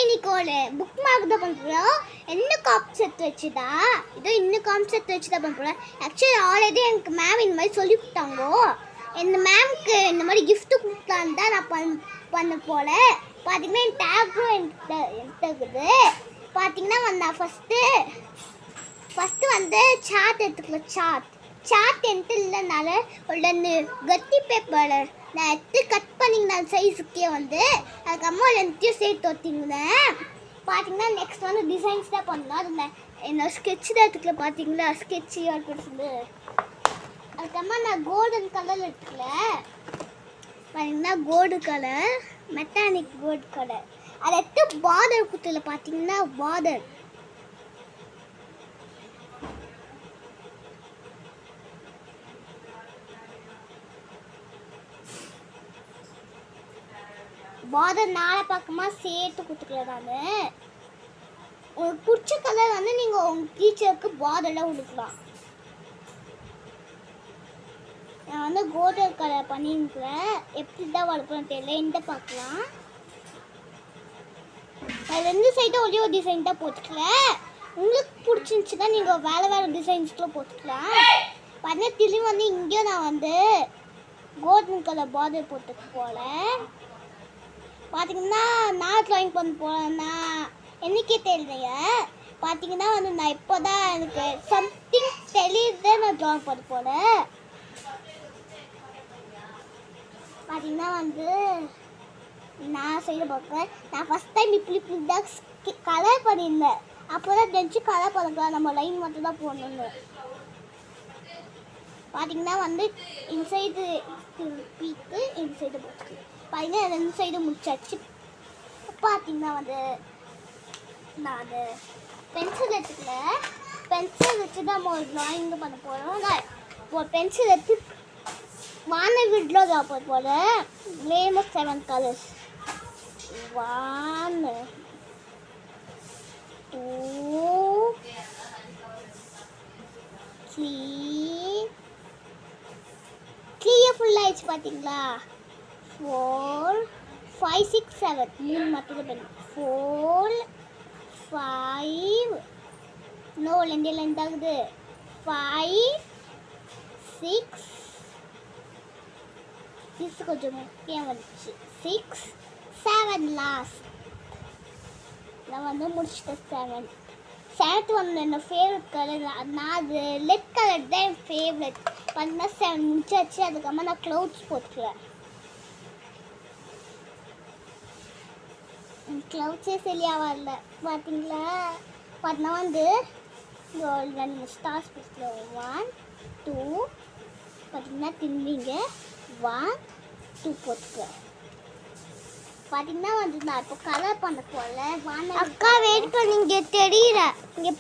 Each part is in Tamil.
இன்னைக்கு ஒரு புக் மார்க் தான் பண்ணுறோம். என்ன கான்செப்ட் வச்சுதா இதோ இன்னும் கான்செப்ட் வச்சு தான் பண்ணுறோம். ஆக்சுவலி ஆல்ரெடி எனக்கு மேம் இந்த மாதிரி சொல்லி கொடுத்தாங்க. இந்த மேம்க்கு இந்த மாதிரி கிஃப்ட் கொடுத்தான்னு தான் நான் பண்ண போல. பார்த்தீங்கன்னா என் டேக்கும் என்கிட்ட இருக்குது. பார்த்தீங்கன்னா நான் ஃபஸ்ட்டு வந்து சார்ட் எடுத்துக்கலாம். சார்ட் என்கிட்ட இல்லைனால ஒரு கத்தி பேப்பர் நான் எடுத்து கட் பண்ணிங்கன்னா சைஸுக்கே வந்து அதுக்கப்புறமா ரெண்டுத்தையும் சேர்த்து வத்திங்கன்னா பார்த்தீங்கன்னா நெக்ஸ்ட் வந்து டிசைன்ஸ் தான் பண்ணலாம். அது என்னோட ஸ்கெட்ச் தான் எடுத்துக்கல. பார்த்தீங்களா ஸ்கெட்ச் ஏற்படுத்துது. அதுக்கப்புறமா நான் கோல்டன் கலர் எடுத்துக்கல. பார்த்தீங்கன்னா கோல்டு கலர் மெட்டானிக் கோல்டு கலர் அதை எடுத்து பார்டர் குத்துல. பார்த்தீங்கன்னா பார்டர் நாலு பக்கமாக சேர்த்து கொடுத்துக்கலாம். நான் உங்களுக்கு பிடிச்ச கலர் வந்து நீங்கள் உங்கள் டீச்சருக்கு பார்டரில் கொடுக்கலாம். நான் வந்து கோல்டன் கலர் பண்ணிருக்கிறேன். எப்படி தான் வளர்க்கணும் தெரியல. இந்த பார்க்கலாம். நான் 2 சைடும் ஒரே ஒரு டிசைன் தான் போட்டுக்கல. உங்களுக்கு பிடிச்சிருந்துச்சுன்னா நீங்கள் வேறு டிசைன்ஸ்க்குள்ள போட்டுக்கலாம். பார்த்தீங்கன்னா திரும்பி வந்து இங்கேயும் நான் வந்து கோல்டன் கலர் பார்டர் போட்டுக்க போல. பார்த்தீங்கன்னா நான் ட்ராயிங் பண்ண போகிறேன்னா எனக்கே தெரியலைங்க. பார்த்தீங்கன்னா வந்து நான் இப்போ தான் எனக்கு சம்திங் தெரியுது நான் ட்ராயிங் பண்ண போகிறேன். பார்த்தீங்கன்னா வந்து நான் செய்ய பார்க்குறேன். நான் ஃபஸ்ட் டைம் இப்படி தான் கலர் பண்ணியிருந்தேன். அப்போ தான் தெரிஞ்சு கலர் பண்ணலாம். நம்ம லைன் மட்டும் தான் போடணுன்னு. பார்த்தீங்கன்னா வந்து இன்சைடு திருப்பிட்டு இன்சைடு போட்டு பார்த்தீங்கன்னா 2 சைடு முடிச்சாச்சு. பார்த்தீங்கன்னா வந்து நான் பென்சில் எடுத்துக்கல. பென்சில் வச்சு தான் நம்ம ஒரு ட்ராயிங் பண்ண போகிறோம். நான் ஒரு பென்சில் எடுத்து வானவிட்ல தான் போட போகிறேன். நேம் ஆஃப் 7 கலர்ஸ் 1 2 3 கிளியர் ஃபுல்லாகிடுச்சு. பார்த்தீங்களா 4 5 6 7 3 மட்டும் பண்ணி 4 5 நோ லெண்டில் எந்தாகுது 5 6 கொஞ்சம் முக்கியம் வந்துச்சு 6 7 லாஸ்ட் நான் வந்து முடிச்சிட்டேன். 7 வந்து என்னோட ஃபேவரட் கலர். நான் அது ரெட் கலர் தான் என் ஃபேவரட். பார்த்தீங்கன்னா 7 முடிச்சாச்சு. அதுக்கப்புறமா நான் க்ளவுட்ஸ் போட்டுக்கிறேன். க்ளவுட்ஸே சரியாக வரல. பார்த்தீங்களா பார்த்தீங்கன்னா வந்து 2 ஸ்டார்ஸ் போட்டுக்கலாம். 1 2 பார்த்தீங்கன்னா திரும்பிங்க 1 2 போட்டுக்கிறேன். பார்த்தீங்கன்னா வந்து நான் இப்போ கலர் பண்ண போல. அக்கா வெயிட் பண்ணி இங்கே தெரியல. இங்கே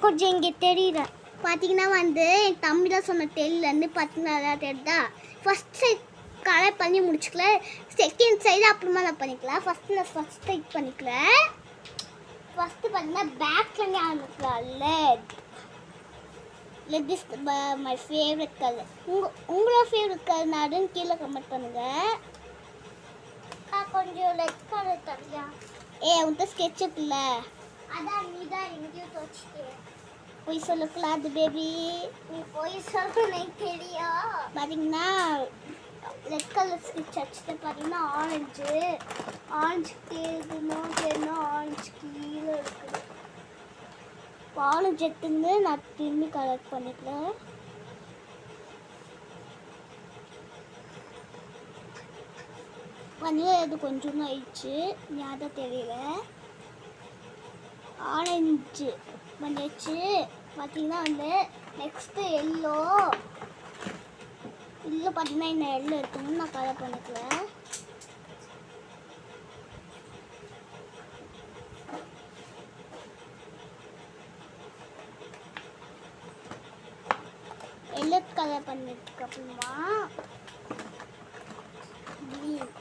கொஞ்சம் இங்கே தெரியல. பார்த்தீங்கன்னா வந்து என் தம்பி தான் சொன்ன தெரியலன்னு. பார்த்தீங்கன்னா தெரியுதா ஃபஸ்ட் சைட் கலர் பண்ணி முடிச்சுக்கல. செகண்ட் சைடு அப்புறமா நான் பண்ணிக்கலாம். ஃபஸ்ட் சைட் பண்ணிக்கல. ஃபஸ்ட்டு பார்த்தீங்கன்னா பேக்லேருந்து ஆரம்பிக்கலாம். Let is my favourite colour. உங்களோட ஃபேவரட் கலர் நாடுன்னு கீழே கமெண்ட் பண்ணுங்கள். கொஞ்சம் ரெட் கலர் தரியா உன்ட்ட ஸ்கெட்ச் இருக்குல்ல அதான் நீ தான் எங்கேயும் துவச்சிட்டே போய் சொல்லக்கூடாது அது பேபி. நீ போய் சொல்ல எனக்கு தெரியும். பார்த்தீங்கன்னா ரெட் கலர் ஸ்கெட்ச் அடிச்சுட்டு பார்த்தீங்கன்னா ஆரஞ்சு தேடணும் ஆரஞ்சு கீழே இருக்குது. ஆரஞ்சு எடுத்துன்னு நான் திரும்பி கலர் பண்ணிக்கலாம். வந்து அது கொஞ்சம் ஆயிடுச்சு ஞாபகம் தெரியல. ஆரஞ்சு பண்ணிடுச்சு. பார்த்தீங்கன்னா வந்து நெக்ஸ்ட்டு எல்லோ பார்த்தீங்கன்னா இந்த எல்லோ இருக்குன்னு நான் கலர் பண்ணிக்கல. எல்லோ கலர் பண்ணதுக்கு அப்புறமா க்ரீன்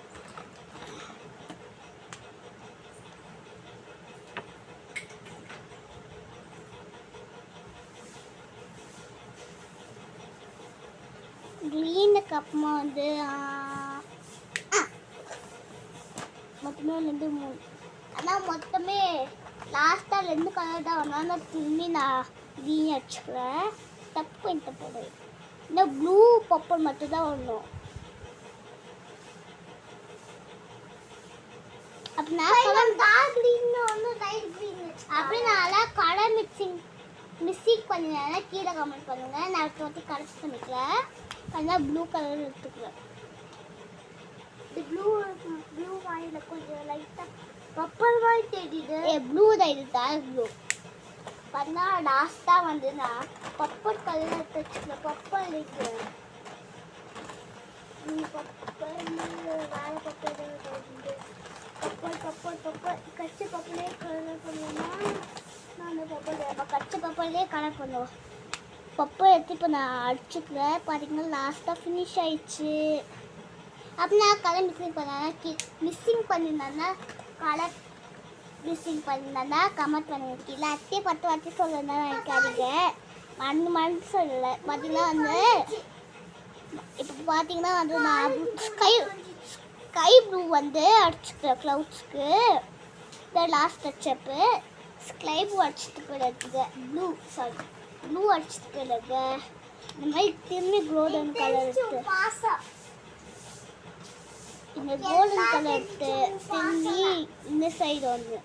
க்ரீனுக்கு அப்புறமா வந்து மொத்தமாக 2 3 ஆனால் மொத்தமே லாஸ்ட்டாக 2 கலர் தான் வரணும். ஆனால் திரும்பி நான் க்ரீன் அடிச்சுக்கிறேன். தப்பு இந்த போடு. இன்னும் ப்ளூ பர்பிள் மட்டும் தான் வரணும். அப்படின்னா கலர் மிக்சிங் பண்ணினா கீழே கமெண்ட் பண்ணுங்க. நான் அடுத்த வாட்டி கரெக்ட் பண்ணிக்கிறேன். அதனால் ப்ளூ கலர் எடுத்துக்கிறேன். இந்த ப்ளூ வாயில் கொஞ்சம் லைட்டாக பர்பிள் மாதிரி தெரியுது. ப்ளூ தான், இது டார்க் ப்ளூ. பார்த்தா லாஸ்ட்டாக வந்து நான் பர்பிள் கலர் எடுத்து வச்சுக்கிறேன். பர்பிள் இருக்கு. வேறு பர்பிள் கச்சி பர்பிளே கலர் பண்ணுவேன்னா நான் கச்சி பர்பிளே கலர் பண்ணுவோம். பர்பிள் எடுத்து இப்போ நான் அடிச்சுக்கிறேன். பார்த்தீங்கன்னா லாஸ்ட்டாக ஃபினிஷ் ஆயிடுச்சு. அப்படின்னா கலர் மிஸ்ஸிங் பண்ணியிருந்தேன்னா கலர் மிஸ்ஸிங் பண்ணியிருந்தேன்னா கமெண்ட் பண்ணுங்க. கீழே அத்தையை 10 வாட்டி சொல்லணும்னா நினைக்காதீங்க. மறந்து சொல்லலை. பார்த்தீங்கன்னா வந்து இப்போ பார்த்தீங்கன்னா வந்து நான் ஸ்கை ப்ளூ வந்து அடிச்சுக்கிறேன் க்ளவுட்ஸ்க்கு. இந்த லாஸ்ட் டச்சப்பு ஸ்கை ப்ளூ அடிச்சுட்டு பிறகு ப்ளூ அடிச்சுட்டு பிறகு இந்த மாதிரி திரும்பி கோல்டன் கலர் எடுத்து இந்த கோல்டன் கலர் எடுத்து திரும்பி இந்த சைடு வந்து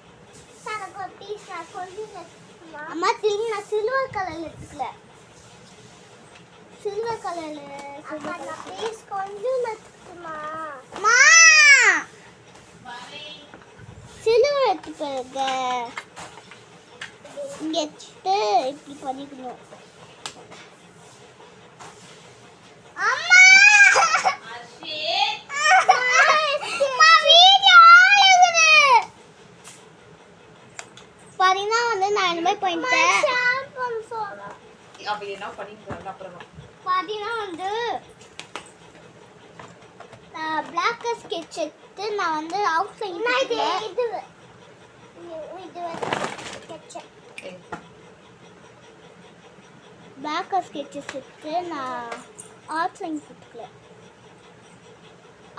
அம்மா திரும்பி நான் சில்வர் கலர் எடுத்துக்கல. சில்வர் கலர் கொஞ்சம் சில்வர் எடுத்து பிறகு இங்கே வச்சுட்டு இப்படி பண்ணிக்கணும். பார்த்தீங்கன்னா வந்து நான் இந்த மாதிரி பண்ணிட்டேன். பார்த்தீங்கன்னா வந்து பிளாக் ஸ்கெட்ச் எடுத்து நான் வந்து அவுட்லைன் பிளாக் ஸ்கெட்சஸ் எடுத்து நான் அவுட்லைன் கொடுக்கல.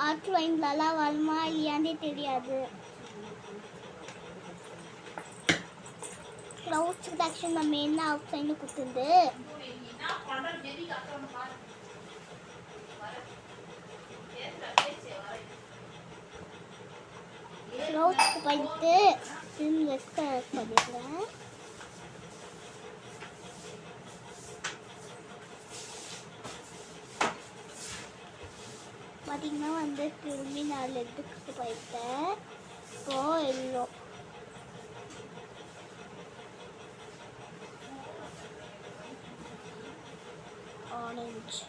அவுட்லைன்லலாம் வருமா இல்லையாண்டே தெரியாது. க்ளவுட்ஸுக்கு ஆக்சுவலி நம்ம என்ன அவுட்லைன் கொடுத்துருந்து க்ளவுட்ஸ்க்கு பண்ணிட்டு திரும்பி ரெட் கலர் பண்ணிக்கிறேன். பார்த்தீங்கன்னா வந்து திரும்பி நான் ரெட்டுக்கு போயிட்டேன். இப்போ எல்லோ ஆரஞ்சு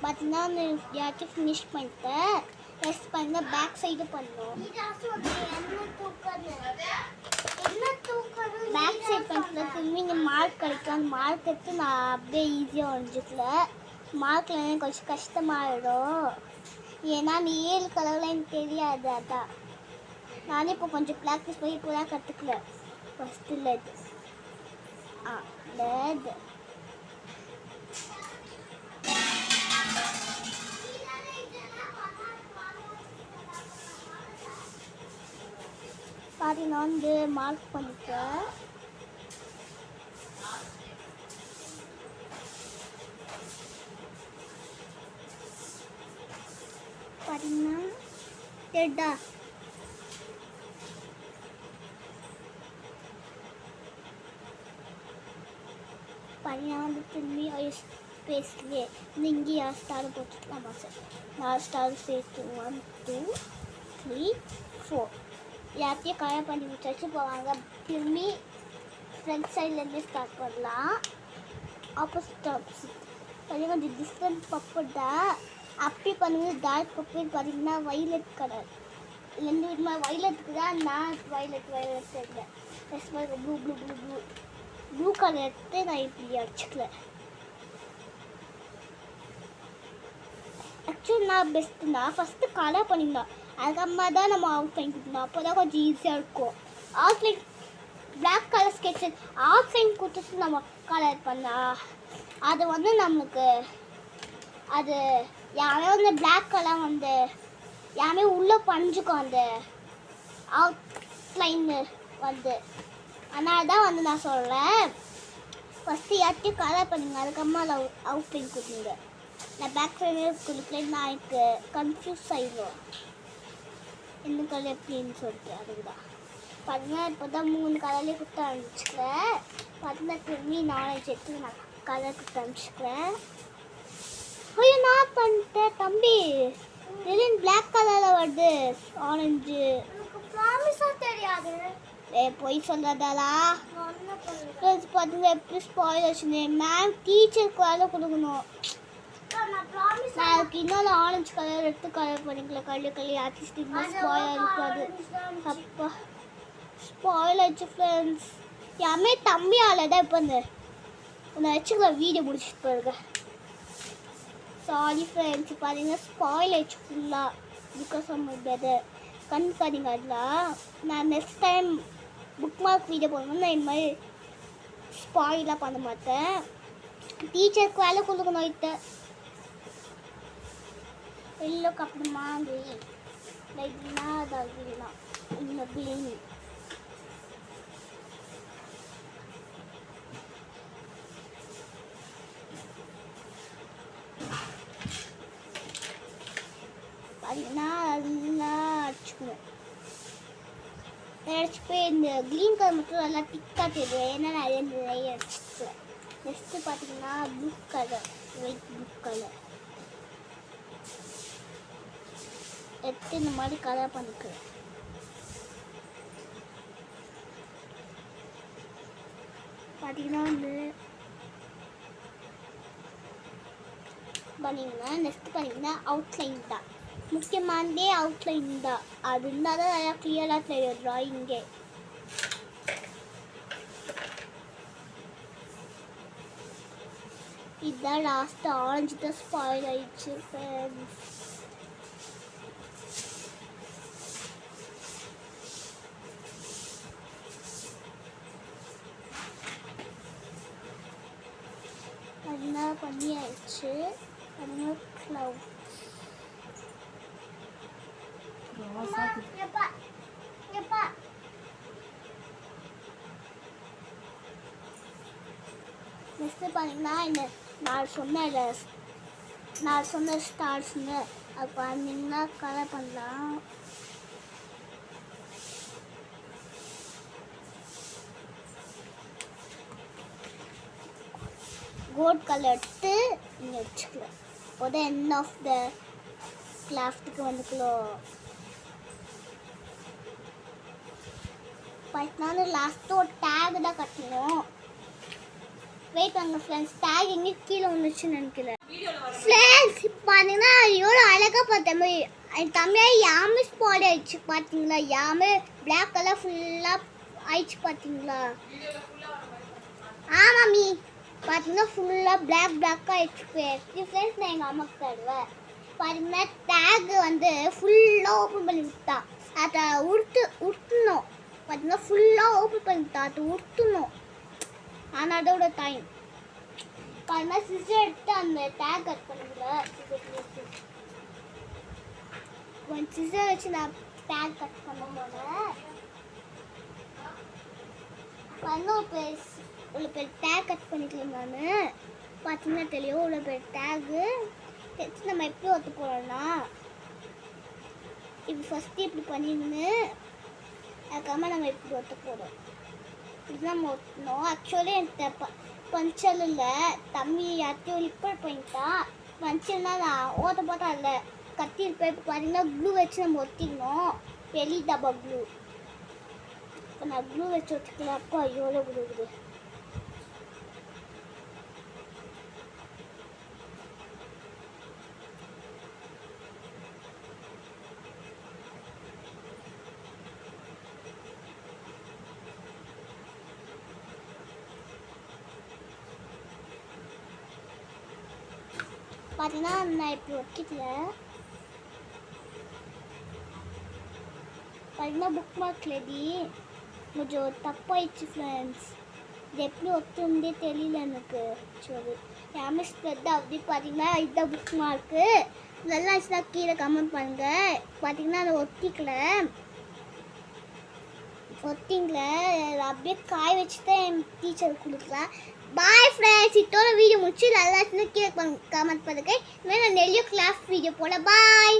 பார்த்தீங்கன்னா யாச்சும் ஃபினிஷ் பண்ணிட்டேன். ரெஸ்ட் பண்ண பேக் சைடு பண்ணோம். பேக் சைடு பண்ணிட்டு திரும்பி இங்கே மார்க் கிடைக்கும். அந்த மார்க் எடுத்து நான் அப்படியே ஈஸியாக வரைஞ்சிக்கல. மார்க்கில் கொஞ்சம் கஷ்டமாகிடும். ஏன்னா நீ 7 கலரில் எனக்கு தெரியாது. அதான் நானே இப்போ கொஞ்சம் ப்ராக்டிஸ் பண்ணி இப்போ தான் கற்றுக்கல. ஃபஸ்ட்டு லெட் லெட் பாதி நான் வந்து மார்க் பண்ணிட்டேன். பார்த்தீங்கன்னா ரெட்டா பார்த்தீங்கன்னா வந்து திரும்பி ஸ்பேஸ்லேயே இங்கே 6 ஸ்டார் போட்டுக்கலாம். பாஸ் 4 ஸ்டார் சேர்த்து 1 2 3 4 எல்லாத்தையும் கலர் பண்ணி வச்சு போவாங்க. திரும்பி ஃப்ரண்ட் சைட்லேருந்து ஸ்டார்ட் பண்ணலாம். ஆப்போசிட் பார்த்தீங்கன்னா கொஞ்சம் டிஃப்ரெண்ட் பப்பட்டா அப்படி பண்ணுங்க. டார்க் பப்பர் பார்த்தீங்கன்னா வைலட் கலர் 2 விதமாக வைலட்டுக்கு தான் நான் வைலட் எடுத்தேன். ப்ளஸ் ப்ளூ கலர் எடுத்து நான் இப்படி அடிச்சுக்கல. ஆக்சுவலி நான் பெஸ்ட்டு தான் ஃபஸ்ட்டு கலர் பண்ணியிருந்தோம். அதுக்கப்புறமா தான் நம்ம அவுட்லைன் கொடுத்தோம். அப்போ தான் கொஞ்சம் ஈஸியாக இருக்கும். Outline black colour sketch offline கொடுத்துட்டு நம்ம கலர் பண்ணா அது வந்து நமக்கு அது யாரோ வந்து பிளாக் கலர் வந்து யாருமே உள்ளே பஞ்சுக்கும் அந்த அவுட்லைன் வந்து. அதனால தான் வந்து நான் சொல்கிறேன், ஃபஸ்ட்டு யார்ட்டையும் கலர் பண்ணுங்க, அதுக்கப்புறமா அதை அவுட்லைன் கொடுங்க. நான் பேக் ஃப்ரேமே கொடுக்கலன்னு நான் எனக்கு கன்ஃபியூஸ் ஆகிடும் எந்த கலர் எப்படின்னு சொல்லிட்டு. அதுக்கு தான் பார்த்தீங்கன்னா இப்போ தான் 3 கலர்லேயே கொடுத்து அனுப்பிச்சிக்கிறேன். பார்த்தீங்கன்னா திரும்பி 4 எடுத்து நான் கலர் கொடுத்து அனுப்பிச்சிக்கிறேன். ஐயோ நான் பண்ணிட்டேன் தம்பி, திடீர்னு பிளாக் கலரில் வருது ஆரஞ்சு. ப்ராமிஸாக தெரியாது போய் சொல்கிறதாலா. பார்த்தீங்கன்னா எப்படி ஸ்பாயில் வச்சுருந்தே மேம் டீச்சருக்கு வேலை கொடுக்கணும். அதுக்கு இன்னொரு ஆரஞ்சு கலர் ரெட் கலர் பண்ணிக்கல கல்லு ஆர்டிஸ்ட் ஸ்பாயில் இருக்காது. அப்பா ஸ்பாயில் ஆச்சு ஃப்ரெண்ட்ஸ். யாருமே தம்பி ஆளதான் இப்போ ஒன்று வச்சுக்கலாம் வீடியோ முடிச்சுட்டு போயிருக்க. சாரி ஃப்ரெண்ட்ஸ், பார்த்தீங்கன்னா ஸ்பாயில் ஆச்சு ஃபுல்லாக பிகாஸ் ஆஃப் மை பிரதர். கண்காணிங்க அதெல்லாம். நான் next time book mark video போடணும், நான் இந்த மாதிரி ஸ்பாயிலாக பண்ண மாட்டேன். டீச்சருக்கு வேலை கொடுக்கணும். இத்த எல்லோக்கு அப்புறமா க்ரீன் லைட்னா அதான் க்ரீனா இந்த க்ரீன். பார்த்தீங்கன்னா அதெல்லாம் அடிச்சுக்கணும். அடிச்சு போய் இந்த க்ரீன் கலர் மட்டும் நல்லா திக்காக தெரியும், ஏன்னா நிறைய அடிச்சுக்குவேன். நெக்ஸ்ட்டு பார்த்தீங்கன்னா blue colour, white blue colour எடுத்து இந்த மாதிரி கலர் பண்ணிக்கிறேன். பார்த்தீங்கன்னா வந்து பண்ணிங்கன்னா நெக்ஸ்ட் பண்ணிங்கன்னா அவுட்லைன் தான் முக்கியமானதே. அவுட்லைன் தான், அது இருந்தால் தான் நல்லா கிளியராக தெரியும் ட்ராயிங்கே. இதுதான் லாஸ்ட்டு ஆரஞ்சு தான் ஸ்பாயில் ஆயிடுச்சு ஃப்ரெண்ட்ஸ். என்ன பண்ணியாச்சு நம்ம க்ளவுட். நெக்ஸ்ட்டு பார்த்தீங்கன்னா இந்த நான் சொன்ன ஸ்டார்ஸ்னு அது பார்த்தீங்கன்னா கலர் பண்ணலாம். கோல்ட் கலர் எடுத்து இங்கே வச்சுக்கலாம். அப்போதான் எண்ட் ஆஃப் த கிராஃப்ட்டுக்கு வந்துக்கலாம். பார்த்தீங்கன்னா லாஸ்ட்டு ஒரு டேக் தான் கட்டணும். வெயிட் பண்ணுங்க ஃப்ரெண்ட்ஸ், டேக் எங்கே கீழே வந்துச்சுன்னு நினைக்கிறேன் ஃப்ரெண்ட்ஸ். இப்போ பார்த்தீங்கன்னா எவ்வளோ அழகாக பார்த்தேன் என் தம்பியாக யாமே ஸ்பாட் ஆயிடுச்சு. பார்த்தீங்களா யாமே பிளாக் கலர் ஃபுல்லாக ஆயிடுச்சு பார்த்தீங்களா. ஆமாமி பார்த்தீங்கன்னா ஃபுல்லாக பிளாக்காக ஆயிடுச்சு ஃப்ரெண்ட்ஸ். நான் எங்கள் அம்மாவுக்கு தருவேன். பார்த்தீங்கன்னா டேக் வந்து ஃபுல்லாக ஓப்பன் பண்ணி விட்டா அதை உடுத்தணும். பார்த்தீங்கன்னா ஃபுல்லாக ஓப்பன் பண்ணிவிட்டா அதை உடுத்தணும். ஆனால் அதோட டைம் பார்த்தீங்கன்னா சிசர் எடுத்து அந்த டேக் கட் பண்ணுங்க. கொஞ்சம் சிசர் வச்சு நான் டேக் கட் பண்ணும்போது இவ்வளோ பேர் டேக் கட் பண்ணிக்கலாம். நான் பார்த்தீங்கன்னா தெரியும் இவ்வளோ பேர் டேகு வச்சு நம்ம எப்படி ஒத்து போகிறோம்னா இப்படி ஃபஸ்ட்டு இப்படி பண்ணிருந்து அதுக்கப்புறமா நம்ம எப்படி ஒத்து போகிறோம். இப்படி நம்ம ஒட்டணும். ஆக்சுவலி எனக்கு பஞ்சல் இல்லை, தம்பி யார்ட்டையும் லிப்பர் பண்ணிட்டான். பஞ்சல்னா நான் ஓட்ட போட்டால் இல்லை கத்தி இருப்பேன். இப்போ பார்த்தீங்கன்னா க்ளூ வச்சு நம்ம ஒட்டிக்கணும். வெளி டப்பா க்ளூ. இப்போ நான் க்ளூ வச்சு ஒட்டிக்கலாம். அப்போ எவ்வளோ கொடுக்குது. பார்த்தீங்கன்னா நான் இப்படி ஒட்டிக்கல. பார்த்தீங்கன்னா புக் மார்க் लेडी मुझे तप्पाயிடுச்சு फ्रेंड्स. இது எப்படி ஒத்துந்தே தெரியல எனக்கு. சரி மிஸ் தான் அப்படி பார்த்தீங்கன்னா இதுதான் புக் மார்க்கு. நல்லா இருந்துச்சுன்னா கீழே கமெண்ட் பண்ணுங்கள். பார்த்தீங்கன்னா அதை ஒத்திங்கள அப்படியே காய வச்சு தான் என் டீச்சர் கொடுக்கலாம். பாய் ஃப்ரெண்ட்ஸ், இதோட வீடியோ முடிச்சு நல்லா இருந்துச்சுன்னா கீழே கமெண்ட் பண்ணுங்க. இனிமேல் நான் நெல்லியோ கிளாஸ் வீடியோ போல. பாய்.